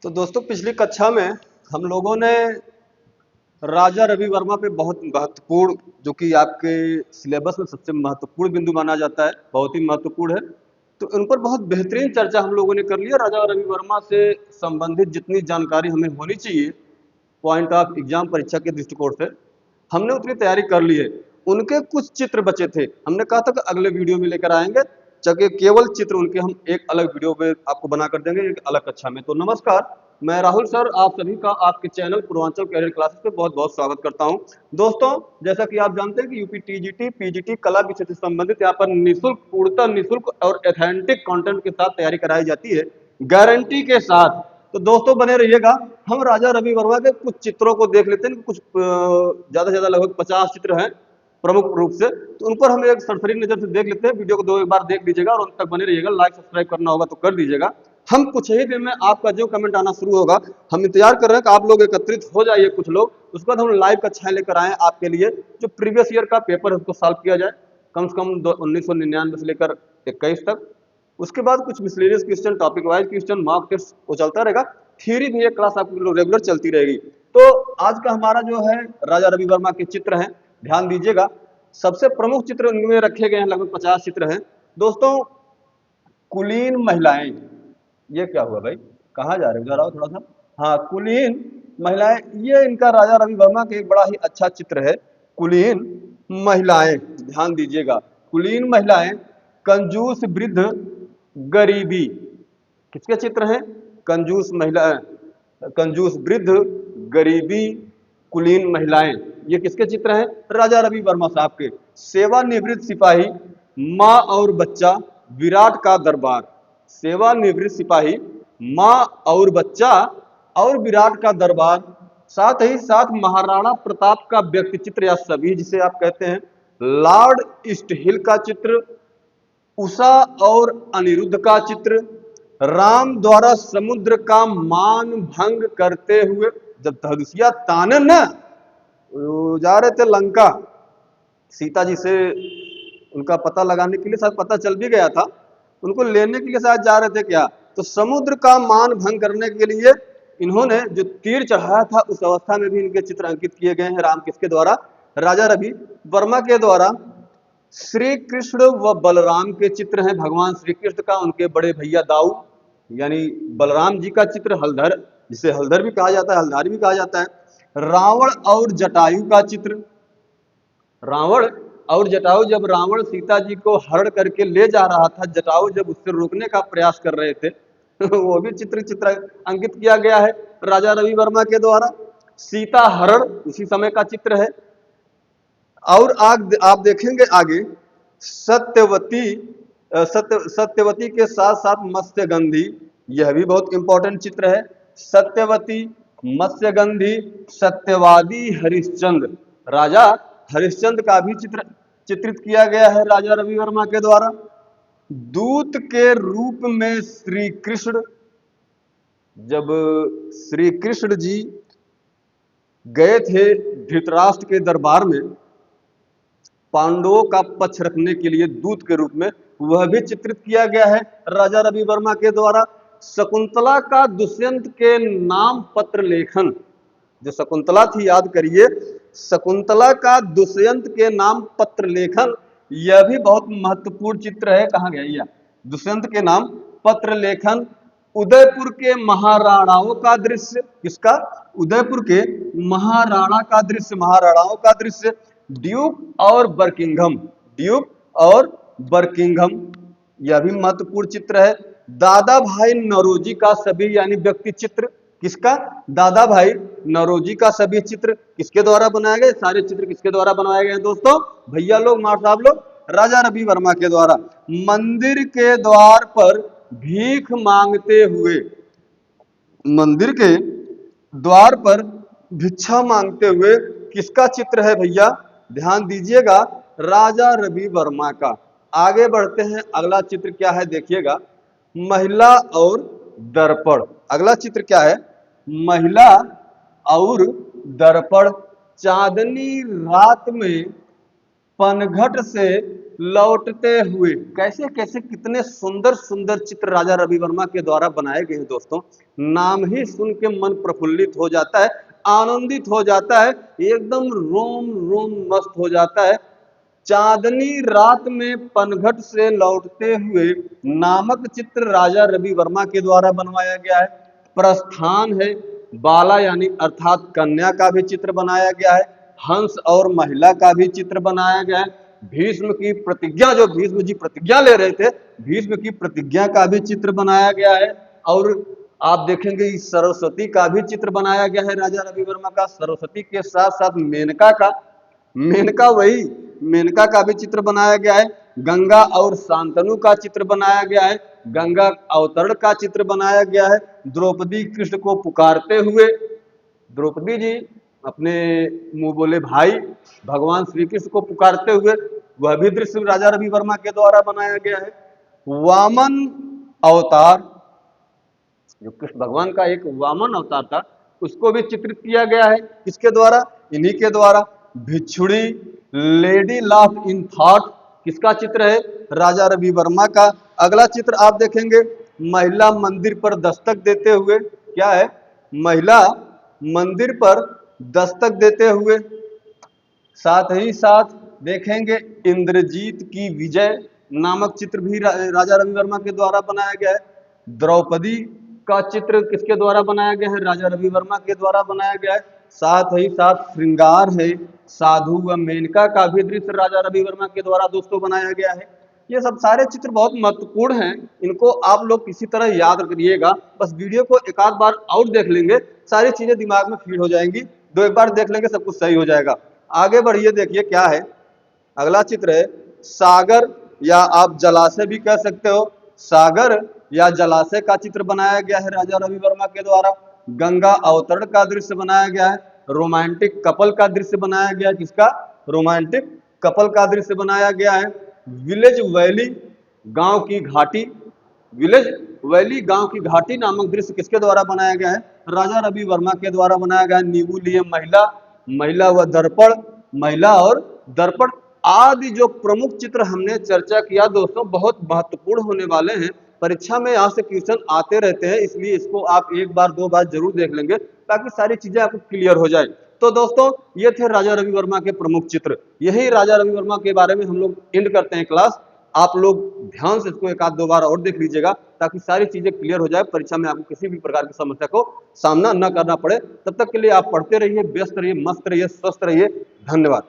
तो दोस्तों पिछली कक्षा में हम लोगों ने राजा रवि वर्मा पे बहुत महत्वपूर्ण, जो कि आपके सिलेबस में सबसे महत्वपूर्ण बिंदु माना जाता है, बहुत ही महत्वपूर्ण है। तो उन पर बहुत बेहतरीन चर्चा हम लोगों ने कर लिया। राजा रवि वर्मा से संबंधित जितनी जानकारी हमें होनी चाहिए पॉइंट ऑफ एग्जाम परीक्षा के दृष्टिकोण से, हमने उतनी तैयारी कर ली है। उनके कुछ चित्र बचे थे, हमने कहा था कि अगले वीडियो में लेकर आएंगे। जबकि केवल चित्र उनके हम एक अलग वीडियो में आपको बना कर देंगे, एक अलग कक्षा में। तो नमस्कार, मैं राहुल सर आप सभी का आपके चैनल पूर्वांचल कैरियर क्लासेस पे बहुत बहुत स्वागत करता हूं। दोस्तों, जैसा कि आप जानते हैं कि यूपी टीजीटी पीजीटी कला विषय से संबंधित यहाँ पर निःशुल्क, पूर्णतः निःशुल्क और ऑथेंटिक कंटेंट के साथ तैयारी कराई जाती है, गारंटी के साथ। तो दोस्तों बने रहिएगा। हम राजा रवि वर्मा के कुछ चित्रों को देख लेते हैं। कुछ ज्यादा से ज्यादा लगभग 50 चित्र हैं प्रमुख रूप से, तो उन पर हम एक सरसरी नजर से देख लेते हैं। वीडियो को दो एक बार देख लीजिएगा और अंत तक बने रहिएगा। लाइक सब्सक्राइब करना होगा तो कर दीजिएगा। हम कुछ ही दिन में आपका जो कमेंट आना शुरू होगा, हम इंतजार कर रहे हैं कि आप लोग एकत्रित हो जाइए कुछ लोग। उसके बाद हम लाइव कक्षाएं लेकर आए आपके लिए। जो प्रीवियस ईयर का पेपर है उसको सॉल्व किया जाए, कम से कम 1999 से लेकर 21 तक। उसके बाद कुछ miscellaneous question, topic wise question, mock test वो चलता रहेगा। थ्योरी भी एक क्लास आपकी रेगुलर चलती रहेगी। तो आज का हमारा जो है राजा रवि वर्मा के चित्र हैं, ध्यान दीजिएगा। सबसे प्रमुख चित्र उनमें रखे गए हैं, लगभग 50 चित्र हैं दोस्तों। कुलीन महिलाएं, ये क्या हुआ भाई, कहाँ जा रहे हो, जरा थोड़ा सा। हाँ, कुलीन महिलाएं, ये इनका राजा रवि वर्मा का एक बड़ा ही अच्छा चित्र है। कुलीन महिलाएं, ध्यान दीजिएगा। कुलीन महिलाएं, कंजूस वृद्ध, गरीबी, किसके चित्र हैं? कंजूस महिला, कंजूस वृद्ध, गरीबी, कुलीन महिलाएं, ये किसके चित्र हैं? राजा रवि वर्मा साहब के। सेवानिवृत्त सिपाही, माँ और बच्चा, विराट का दरबार। सेवानिवृत्त सिपाही, माँ और बच्चा और विराट का दरबार। साथ ही साथ महाराणा प्रताप का व्यक्ति चित्र या सभी जिसे आप कहते हैं, लॉर्ड ईस्टहिल का चित्र, उषा और अनिरुद्ध का चित्र, राम द्वारा समुद्र का मान भंग करते हुए, जब धनुषिया तानन ना जा रहे थे लंका, सीता जी से उनका पता लगाने के लिए, शायद पता चल भी गया था, उनको लेने के लिए शायद जा रहे थे क्या, तो समुद्र का मान भंग करने के लिए इन्होंने जो तीर चढ़ाया था उस अवस्था में भी इनके चित्र अंकित किए गए हैं। राम किसके द्वारा? राजा रवि वर्मा के द्वारा। श्री कृष्ण व बलराम के चित्र हैं, भगवान श्री कृष्ण का उनके बड़े भैया दाऊ यानी बलराम जी का चित्र, हलधर, जिसे हलधर भी कहा जाता है, हलधारी भी कहा जाता है। रावण और जटायु का चित्र, रावण और जटायु, जब रावण सीता जी को हरण करके ले जा रहा था, जटायु जब उससे रोकने का प्रयास कर रहे थे वो भी चित्र अंकित किया गया है राजा रवि वर्मा के द्वारा। सीता हरण उसी समय का चित्र है। और आप देखेंगे आगे, सत्यवती, सत्यवती के साथ साथ मत्स्यगंधी, यह भी बहुत इंपॉर्टेंट चित्र है। सत्यवती, मत्स्यगंधी, सत्यवादी हरिश्चंद्र, राजा हरिश्चंद्र का भी चित्र चित्रित किया गया है राजा रवि वर्मा के द्वारा। दूत के रूप में श्री कृष्ण, जब श्री कृष्ण जी गए थे धृतराष्ट्र के दरबार में पांडवों का पक्ष रखने के लिए दूत के रूप में, वह भी चित्रित किया गया है राजा रवि वर्मा के द्वारा। शकुंतला का दुष्यंत के नाम पत्र लेखन, जो शकुंतला थी याद करिए, शकुंतला का दुष्यंत के नाम पत्र लेखन, यह भी बहुत महत्वपूर्ण चित्र है। कहाँ गया यह? दुष्यंत के नाम पत्र लेखन। उदयपुर के महाराणाओं का दृश्य, किसका? उदयपुर के महाराणा का दृश्य, महाराणाओं का दृश्य। ड्यूक और बर्किंघम, ड्यूक और बर्किंघम, यह भी महत्वपूर्ण चित्र है। दादा भाई नौरोजी का सभी यानी व्यक्ति चित्र, किसका? दादा भाई नौरोजी का सभी चित्र किसके द्वारा बनाए गए? सारे चित्र किसके द्वारा बनाए गए हैं दोस्तों? भैया लोग, मार साहब लोग, राजा रवि वर्मा के द्वारा। मंदिर के द्वार पर भीख मांगते हुए, मंदिर के द्वार पर भिक्षा मांगते हुए किसका चित्र है भैया? ध्यान दीजिएगा, राजा रवि वर्मा का। आगे बढ़ते हैं, अगला चित्र क्या है देखिएगा, महिला और दर्पण। अगला चित्र क्या है? महिला और दर्पण। चांदनी रात में पनघट से लौटते हुए। कैसे कैसे कितने सुंदर सुंदर चित्र राजा रवि वर्मा के द्वारा बनाए गए हैं दोस्तों। नाम ही सुन के मन प्रफुल्लित हो जाता है, आनंदित हो जाता है, एकदम रोम रोम मस्त हो जाता है। चांदनी रात में पनघट से लौटते हुए नामक चित्र राजा रवि वर्मा के द्वारा बनवाया गया है। प्रस्थान है, बाला यानी अर्थात कन्या का भी चित्र बनाया गया है। हंस और महिला का भी चित्र बनाया गया है। भीष्म की प्रतिज्ञा, जो भीष्म जी प्रतिज्ञा ले रहे थे, भीष्म की प्रतिज्ञा का भी चित्र बनाया गया है। और आप देखेंगे इस सरस्वती का भी चित्र बनाया गया है राजा रवि वर्मा का। सरस्वती के साथ साथ मेनका का, मेनका वही मेनका का भी चित्र बनाया गया है। गंगा और शांतनु का चित्र बनाया गया है। गंगा अवतरण का चित्र बनाया गया है। द्रौपदी कृष्ण को पुकारते हुए, द्रौपदी जी अपने मुंह बोले भाई भगवान श्री कृष्ण को पुकारते हुए, वह भी दृश्य राजा रवि वर्मा के द्वारा बनाया गया है। वामन अवतार, जो कृष्ण भगवान का एक वामन अवतार था, उसको भी चित्रित किया गया है। किसके द्वारा? इन्हीं के द्वारा। भिक्षुड़ी, लेडी लाफ इन थॉट, किसका चित्र है? राजा रवि वर्मा का। अगला चित्र आप देखेंगे, महिला मंदिर पर दस्तक देते हुए। क्या है? महिला मंदिर पर दस्तक देते हुए। साथ ही साथ देखेंगे इंद्रजीत की विजय नामक चित्र भी राजा रवि वर्मा के द्वारा बनाया गया है। द्रौपदी का चित्र किसके द्वारा बनाया गया है? राजा रवि वर्मा के द्वारा बनाया गया है। साथ ही साथ श्रृंगार है, साधु व मेनका का भी दृश्य राजा रवि वर्मा के द्वारा दोस्तों बनाया गया है। ये सब सारे चित्र बहुत महत्वपूर्ण हैं, इनको आप लोग किसी तरह याद करिएगा। बस वीडियो को एक आध बार और देख लेंगे, सारी चीजें दिमाग में फीड हो जाएंगी। दो एक बार देख लेंगे, सब कुछ सही हो जाएगा। आगे बढ़िए, देखिए क्या है। अगला चित्र है सागर, या आप जलाशय भी कह सकते हो। सागर या जलाशय का चित्र बनाया गया है राजा रवि वर्मा के द्वारा। गंगा अवतरण का दृश्य बनाया गया है। रोमांटिक कपल का दृश्य बनाया गया है। किसका? रोमांटिक कपल का दृश्य बनाया गया है। विलेज वैली, गांव की घाटी, विलेज वैली गांव की घाटी नामक दृश्य किसके द्वारा बनाया गया है? राजा रवि वर्मा के द्वारा बनाया गया है। नींबू लिए महिला, महिला व दर्पण, महिला और दर्पण आदि जो प्रमुख चित्र हमने चर्चा किया दोस्तों, बहुत महत्वपूर्ण होने वाले हैं। परीक्षा में यहाँ से क्वेश्चन आते रहते हैं, इसलिए इसको आप एक बार दो बार जरूर देख लेंगे ताकि सारी चीजें आपको क्लियर हो जाए। तो दोस्तों ये थे राजा रवि वर्मा के प्रमुख चित्र। यही राजा रवि वर्मा के बारे में हम लोग एंड करते हैं क्लास। आप लोग ध्यान से इसको एक आध दो बार और देख लीजिएगा ताकि सारी चीजें क्लियर हो जाए, परीक्षा में आपको किसी भी प्रकार की समस्या को सामना न करना पड़े। तब तक के लिए आप पढ़ते रहिए, व्यस्त रहिए, मस्त रहिए, स्वस्थ रहिए। धन्यवाद।